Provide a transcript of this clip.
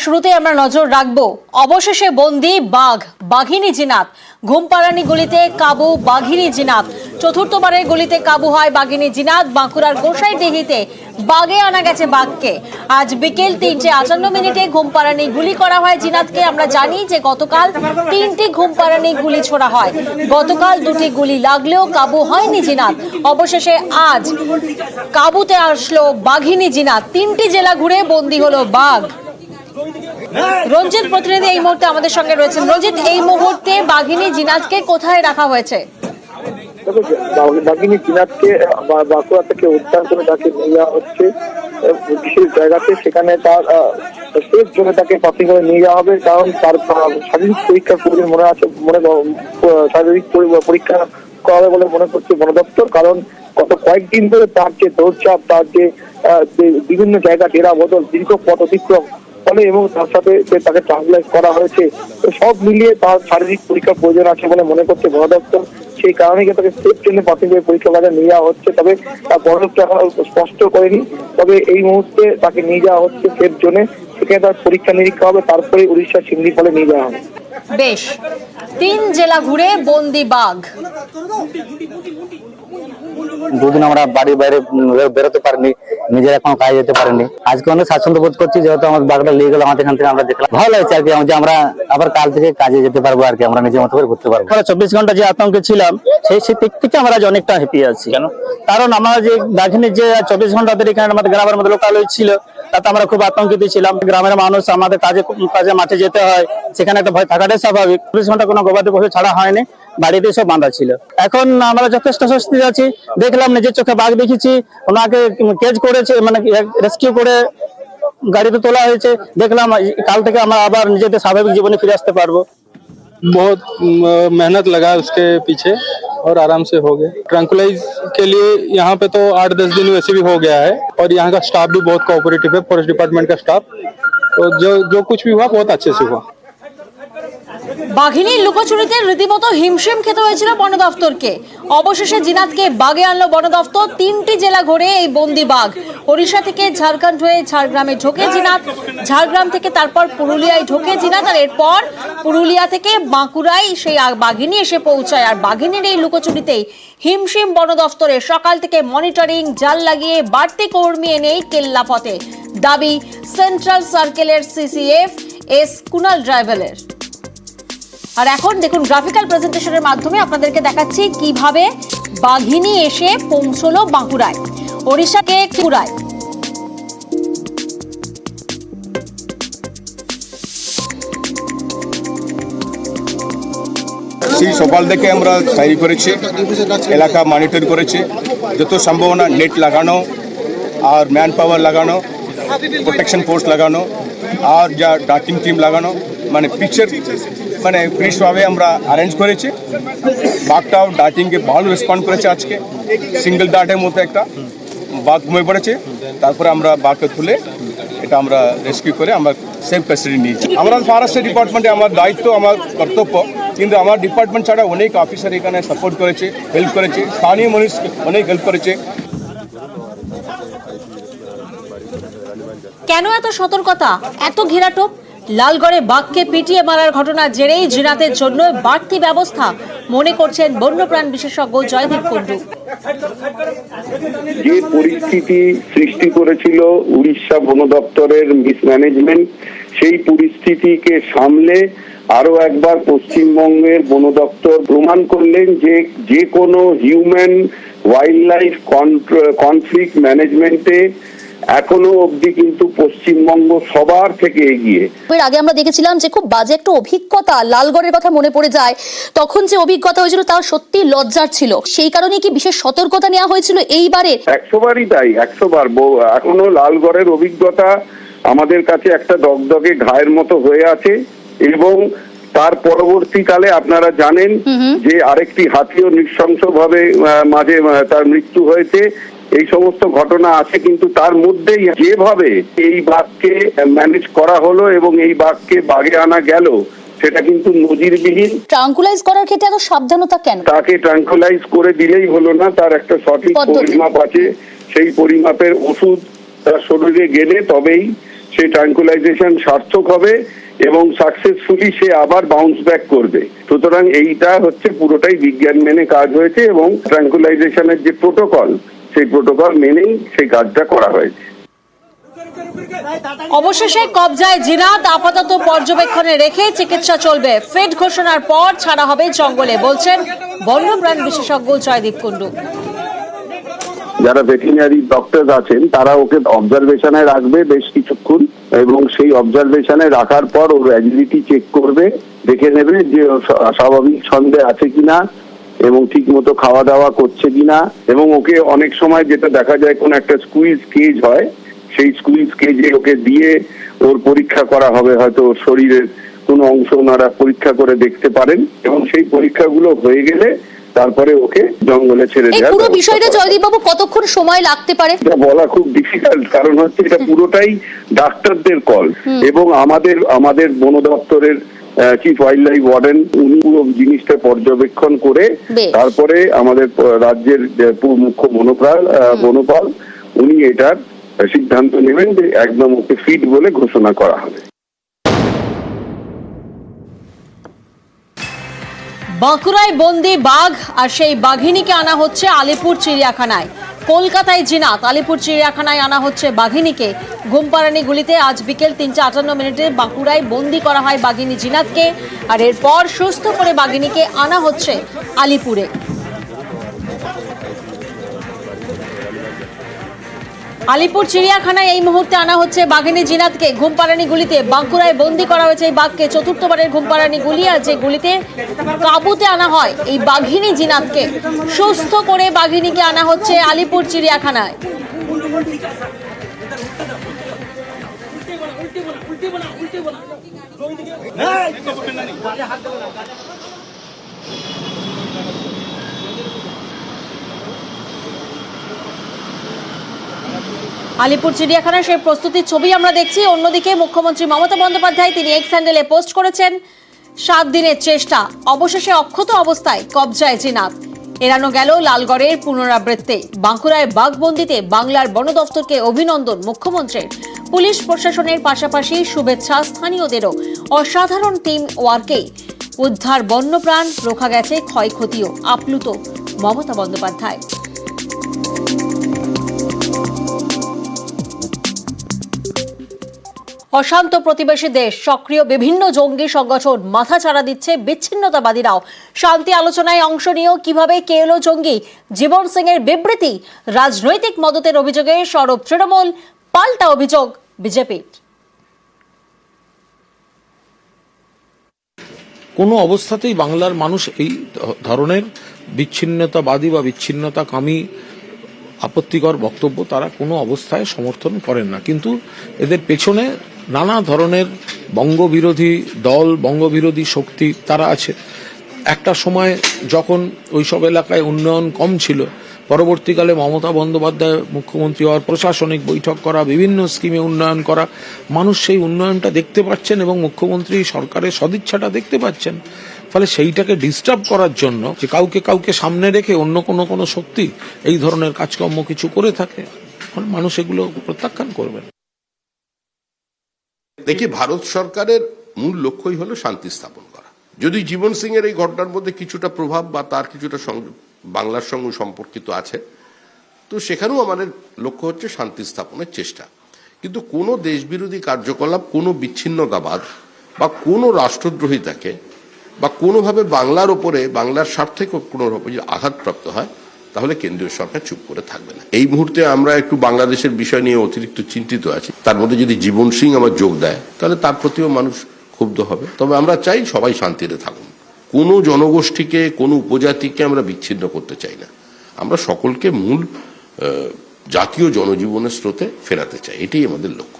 শুরুতে আমরা নজর রাখবো অবশেষে বন্দী বাঘ বাঘিনী জিনাত। ঘুমপাড়ানি গলিতে কাবু বাঘিনী জিনাত। চতুর্থবারের গলিতে কাবু হয় বাঘিনী জিনাত। বাঁকুড়ার গোসাইডিহিতে বাগে আনা গেছে বাঘকে। আজ বিকেল 3:58 ঘুমপাড়ানি গুলি করা হয় জিনাতকে। আমরা জানি যে গতকাল 3টি ঘুমপাড়ানি গুলি ছোড়া হয়। গতকাল 2টি গুলি লাগলেও কাবু হয়নি জিনাত। অবশেষে আজ কাবুতে আসলো বাঘিনী জিনাত। 3টি জেলা ঘুরে বন্দী হলো বাঘ। রঞ্জিত প্রতিনিধি এই মুহূর্তে আমাদের সঙ্গে রয়েছেন। রঞ্জিত, এই মুহূর্তে বাঘিনী জিনাতকে কোথায় রাখা হয়েছে? বাঘিনী জিনাতকে বাঁকুড়া থেকে উদ্ধার করে তাকে নিয়ে যাওয়া হচ্ছে বিশেষ জায়গাতে। সেখানে তার সেফ জোনে তাকে প্রাথমিকভাবে নিয়ে যাওয়া হবে, কারণ তার শারীরিক পরীক্ষার প্রয়োজন শারীরিক পরীক্ষা করাবে বলে মনে করছে বন দপ্তর। কারণ গত কয়েকদিন ধরে তার যে দৌড়চাপ, তার যে বিভিন্ন জায়গা ডেরা বদল, দীর্ঘ পথ অতিক্রম ফলে এবং তার সাথে তাকে ট্রান্সলাইজ করা হয়েছে, সব মিলিয়ে তার শারীরিক পরীক্ষার প্রয়োজন আছে বলে মনে করছে বন দপ্তর। সেই কারণে তাকে সেফ জন্য প্রাথমিক পরীক্ষা বাজার নিয়ে যাওয়া হচ্ছে। তবে বন দপ্তর স্পষ্ট করেনি, তবে এই মুহূর্তে তাকে নিয়ে যাওয়া হচ্ছে সেফ জোনে। সেখানে তার পরীক্ষা নিরীক্ষা হবে, তারপরে উড়িষ্যা সিমলিপালে নিয়ে যাওয়া হবে। বেশ, 3 জেলা ঘুরে বন্দি বাঘ। দুদিন আমরা বাড়ির বাইরে বেরোতে পারিনি, নিজের এখন কাজে যেতে পারিনি। আজকে অনেক স্বাচ্ছন্দ্য বোধ করছি, যেহেতু আমাদের বাঘটা নিয়ে গেল আমাদের এখান থেকে। আমরা দেখলাম ভালো লাগছে আর কি, যে আমরা আবার কাল থেকে কাজে যেতে পারবো আর কি, আমরা নিজের মতো করে ঘুরতে পারবো। আমরা 24 ঘন্টা যে আতঙ্কে ছিলাম সেই দিক থেকে আমরা আজ অনেকটা হ্যাপি আছি। কেন? কারণ আমরা যে বাঘিনীর যে 24 ঘন্টা ধরে এখানে আমাদের গ্রামের মধ্যে লোকাল ছিল, তাতে আমরা খুব আতঙ্কিত ছিলাম। গ্রামের মানুষ আমাদের কাজে মাঠে যেতে হয়, সেখানে একটা ভয় থাকাটাই স্বাভাবিক। 24 ঘন্টা কোনো গবাদি পশু ছাড়া হয়নি, বাড়িতে সব বাঁধা ছিল। এখন আমরা যথেষ্ট স্বস্তি আছি। দেখলাম নিজের চোখে বাঘ দেখেছি, ওনাকে কেজ করেছে, মানে রেস্কিউ করে গাড়িতে তোলা হয়েছে। দেখলাম কাল থেকে আমরা আবার নিজেদের স্বাভাবিক জীবনে ফিরে আসতে পারবো। बहुत मेहनत लगा उसके पीछे और आराम से हो गया। ट्रैंकुलाइज के लिए यहाँ पे तो 8-10 दिन वैसे भी हो गया है, और यहाँ का स्टाफ भी बहुत कोऑपरेटिव है, फॉरेस्ट डिपार्टमेंट का स्टाफ। तो जो कुछ भी हुआ बहुत अच्छे से हुआ। বাঘিনীর লুকোচুরিতে রীতিমতো হিমশিম খেতে হয়েছিল বন দফতরকে। অবশেষে জিনাতকে বাগে আনলো বন দফতর। 3টি জেলা ঘুরে এই বন্দি বাঘ। ওড়িশা থেকে ঝাড়খণ্ড হয়ে ঝাড়গ্রামে ঢোকে জিনাত, ঝাড়গ্রাম থেকে তারপর পুরুলিয়ায় ঢোকে জিনাত, আর এরপর পুরুলিয়া থেকে বাঁকুড়ায় সেই বাঘিনী এসে পৌঁছায়। আর বাঘিনীর এই লুকোচুরিতেই হিমশিম বন দফতরে। সকাল থেকে মনিটরিং জাল লাগিয়ে বাড়তি কর্মী এনেই কেল্লাফতে। দাবি সেন্ট্রাল সার্কেলের সিসিএফ এস কুনাল ড্রাইভারের। আর এখন দেখুন গ্রাফিক্যাল প্রেজেন্টেশনের মাধ্যমে আপনাদেরকে দেখাচ্ছি কিভাবে বাঘিনী এসে পৌঁছলো বাঁকুড়ায়, ওড়িশাকে কুড়ায়। সেই সকাল থেকে আমরা তৈরি করেছি, এলাকা মনিটর করেছি, যত সম্ভাবনা নেট লাগানো আর ম্যান পাওয়ার লাগানো, প্রোটেকশন ফোর্স লাগানো আর যা ডাকিং টিম লাগানো, মানে পিকচার মানে ফ্রেশভাবে আমরা অ্যারেঞ্জ করেছি। বাঘটাও ডাটিংকে ভালো রেসপন্ড করেছে। আজকে সিঙ্গেল ডাটের মধ্যে একটা বাঘ ঘুমিয়ে পড়েছে, তারপরে আমরা বাঘকে তুলে এটা আমরা রেস্কিউ করে আমরা সেফ কাস্টাডি নিয়েছি। আমরা ফরেস্ট ডিপার্টমেন্টে আমার দায়িত্ব, আমার কর্তব্য, কিন্তু আমার ডিপার্টমেন্ট ছাড়া অনেক অফিসার এখানে সাপোর্ট করেছে, হেল্প করেছে, স্থানীয় মানুষ অনেক হেল্প করেছে। কেন এত সতর্কতা, এত ঘেরাটোপ? লালগড়ে বাঘকে পিটিয়ে মারার ঘটনার জেরেই জিনাতের জন্য বাড়তি ব্যবস্থা মনে করছেন বন্যপ্রাণ বিশেষজ্ঞ জয়দীপ কুন্ডু। যে পরিস্থিতি সৃষ্টি করেছিল উড়িষ্যা বন দপ্তরের মিসম্যানেজমেন্ট, সেই পরিস্থিতিকে সামলে আরো একবার পশ্চিমবঙ্গের বন দপ্তর প্রমাণ করলেন যে কোনো হিউম্যান ওয়াইল্ড লাইফ কনফ্লিক্ট ম্যানেজমেন্টে এখনো অবধি কিন্তু পশ্চিমবঙ্গ সবার থেকে এগিয়ে। এর আগে আমরা দেখেছিলাম যে খুব বাজে একটা অভিজ্ঞতা, লালগড়ের কথা মনে পড়ে যায়। তখন যে অভিজ্ঞতা হয়েছিল তা সত্যি লজ্জার ছিল। সেই কারণে কি বিশেষ সতর্কতা নেওয়া হয়েছিল এইবারে? 100 বারই তাই, 100 বার। এখনো লালগড়ের অভিজ্ঞতা আমাদের কাছে একটা দগদগে ঘায়ের মতো হয়ে আছে। এবং তার পরবর্তীকালে আপনারা জানেন যে আরেকটি হাতিও নৃশংসভাবে মাঝে তার মৃত্যু হয়েছে। এই সমস্ত ঘটনা আছে, কিন্তু তার মধ্যেই যেভাবে এই বাঘকে ম্যানেজ করা হলো এবং এই বাঘকে বাগে আনা গেল, সেটা কিন্তু নজিরবিহীন। ট্রাঙ্কুলাইজ করার ক্ষেত্রে এত সাবধানতা কেন? তাকে ট্রাঙ্কুলাইজ করে দিলেই হলো না, তার একটা সঠিক পরিমাপ আছে। সেই পরিমাপের ওষুধ তার শরীরে গেলে তবেই সেই ট্রাঙ্কুলাইজেশন সার্থক হবে এবং সাকসেসফুলি সে আবার বাউন্স ব্যাক করবে। সুতরাং এইটা হচ্ছে পুরোটাই বিজ্ঞান মেনে কাজ হয়েছে এবং ট্রাঙ্কুলাইজেশনের যে প্রোটোকল, সেই প্রোটোকল মেনেই সেই কাজটা করা হয়েছে। অবশেষে কবজায় জিনাত, আপাতত পর্যবেক্ষণে রেখে চিকিৎসা চলবে। ফিট ঘোষণার পর ছাড়া হবে জঙ্গলে, বলছেন বন্যপ্রাণ বিশেষজ্ঞ জয়দীপ কুন্ডু। যারা ভেটেরিনারি ডক্টর আছেন তারা ওকে অবজারভেশনে রাখবে বেশ কিছুক্ষণ এবং সেই অবজারভেশনে রাখার পর ওর অ্যাজিলিটি চেক করবে, দেখে নেবে যে স্বাভাবিক ছন্দে আছে কিনা এবং ঠিক মতো খাওয়া দাওয়া করছে কিনা। এবং ওকে অনেক সময় যেটা দেখা যায় কোন একটা স্কুইজ কেজ হয়, সেই স্কুইজ কেজে ওকে দিয়ে ওর পরীক্ষা করা হবে, হয়তো ওর শরীরের কোনো অংশ ওনারা পরীক্ষা করে দেখতে পারেন এবং সেই পরীক্ষাগুলো হয়ে গেলে তারপরে ওকে জঙ্গলে ছেড়ে দেওয়া। পুরো বিষয়টা জয়দীপ বাবু কতক্ষণ সময় লাগতে পারে এটা বলা খুব ডিফিকাল্ট, কারণ হচ্ছে এটা পুরোটাই ডাক্তারদের কল এবং আমাদের বন দপ্তরের চিফ ওয়াইল্ড লাইফ ওয়ার্ডেন উনি পুরো জিনিসটা পর্যবেক্ষণ করে তারপরে আমাদের রাজ্যের মুখ্য বনপাল উনি এটার সিদ্ধান্ত নেবেন যে একদম ওকে ফিট বলে ঘোষণা করা হবে। বাঁকুড়ায় বন্দি বাঘ আর সেই বাঘিনীকে আনা হচ্ছে আলিপুর চিড়িয়াখানায়। কলকাতায় জিনাত, আলিপুর চিড়িয়াখানায় আনা হচ্ছে বাঘিনীকে। ঘুমপাড়ানি গুলিতে আজ বিকেল 3:58 বাঁকুড়ায় বন্দি করা হয় বাঘিনী জিনাতকে, আর এরপর সুস্থ করে বাঘিনীকে আনা হচ্ছে আলিপুরে। আলিপুর চিড়িয়াখানায় এই মুহূর্তে আনা হচ্ছে বাঘিনী জিনাতকে। ঘুমপাড়ানি গুলিতে বাঁকুড়ায় বন্দি করা হয়েছে এই বাঘকে। চতুর্থবারের ঘুমপাড়ানি গুলি, আর যে গুলিতে কাবুতে আনা হয় এই বাঘিনী জিনাতকে। সুস্থ করে বাঘিনীকে আনা হচ্ছে আলিপুর চিড়িয়াখানায়। আলিপুর চিড়িয়াখানার সেই প্রস্তুতির ছবি আমরা দেখছি। অন্যদিকে মুখ্যমন্ত্রী মমতা বন্দ্যোপাধ্যায় তিনি এক্স হ্যান্ডেলে পোস্ট করেছেন, 7 দিনের চেষ্টা, অবশেষে অক্ষত অবস্থায় কবজায় জিনাত। এড়ানো গেল লালগড়ের পুনরাবৃত্তি। বাঁকুড়ায় বাঘবন্দিতে বাংলার বন দফতরকে অভিনন্দন মুখ্যমন্ত্রীর। পুলিশ প্রশাসনের পাশাপাশি শুভেচ্ছা স্থানীয়দেরও। অসাধারণ টিম ওয়ার্কে উদ্ধার বন্যপ্রাণ, রোখা গেছে ক্ষয়ক্ষতিও। আপ্লুত মমতা বন্দ্যোপাধ্যায়। অশান্ত প্রতিবেশী দেশ, সক্রিয় বিভিন্ন জঙ্গি সংগঠন, মাথাচাড়া দিচ্ছে বিচ্ছিন্নতাবাদীরাও। শান্তি আলোচনায় অংশ নিয়েও কিভাবে কে এলো জঙ্গি? জীবন সিং এর বিবৃতি, রাজনৈতিক মদতের অভিযোগে সরব তৃণমূল, পাল্টা অভিযোগ বিজেপির। কোনো অবস্থাতেই বাংলার মানুষ এই ধরনের বিচ্ছিন্নতাবাদী বা বিচ্ছিন্নতাকামী আপত্তিকর বক্তব্য তারা কোনো অবস্থায় সমর্থন করেন না। কিন্তু এদের পেছনে নানা ধরনের বঙ্গবিরোধী দল, বঙ্গবিরোধী শক্তি তারা আছে। একটা সময় যখন ওইসব এলাকায় উন্নয়ন কম ছিল, পরবর্তীকালে মমতা বন্দ্যোপাধ্যায় মুখ্যমন্ত্রী হওয়ার পরিশাসনিক বৈঠক করা, বিভিন্ন স্কিমে উন্নয়ন করা, মানুষ সেই উন্নয়নটা দেখতে পাচ্ছেন এবং মুখ্যমন্ত্রী সরকারের সদিচ্ছাটা দেখতে পাচ্ছেন। ফলে সেইটাকে ডিস্টার্ব করার জন্য যে কাউকে সামনে রেখে অন্য কোনো শক্তি এই ধরনের কাজকর্ম কিছু করে থাকে, মানুষ এগুলো প্রত্যাখ্যান করবেন। দেখি, ভারত সরকারের মূল লক্ষ্যই হলো শান্তি স্থাপন করা। যদি জীবন সিং এর এই ঘটনার মধ্যে কিছুটা প্রভাব বা তার কিছুটা বাংলার সঙ্গে সম্পর্কিত আছে, তো সেখানেও আমাদের লক্ষ্য হচ্ছে শান্তি স্থাপনের চেষ্টা। কিন্তু কোনো দেশবিরোধী কার্যকলাপ, কোনো বিচ্ছিন্নতাবাদ বা কোনো রাষ্ট্রদ্রোহিতাকে বা কোনোভাবে বাংলার ওপরে, বাংলার স্বার্থে কোনোভাবে যদি আঘাতপ্রাপ্ত হয়, তাহলে কেন্দ্রীয় সরকার চুপ করে থাকবে না। এই মুহূর্তে আমরা একটু বাংলাদেশের বিষয় নিয়ে অতিরিক্ত চিন্তিত আছি। তার মধ্যে যদি জীবন সিং আমার যোগ দেয়, তাহলে তার প্রতিও মানুষ ক্ষুব্ধ হবে। তবে আমরা চাই সবাই শান্তিতে থাকুন। কোনো জনগোষ্ঠীকে, কোনো উপজাতিকে আমরা বিচ্ছিন্ন করতে চাই না। আমরা সকলকে মূল জাতীয় জনজীবনের স্রোতে ফেরাতে চাই, এটাই আমাদের লক্ষ্য।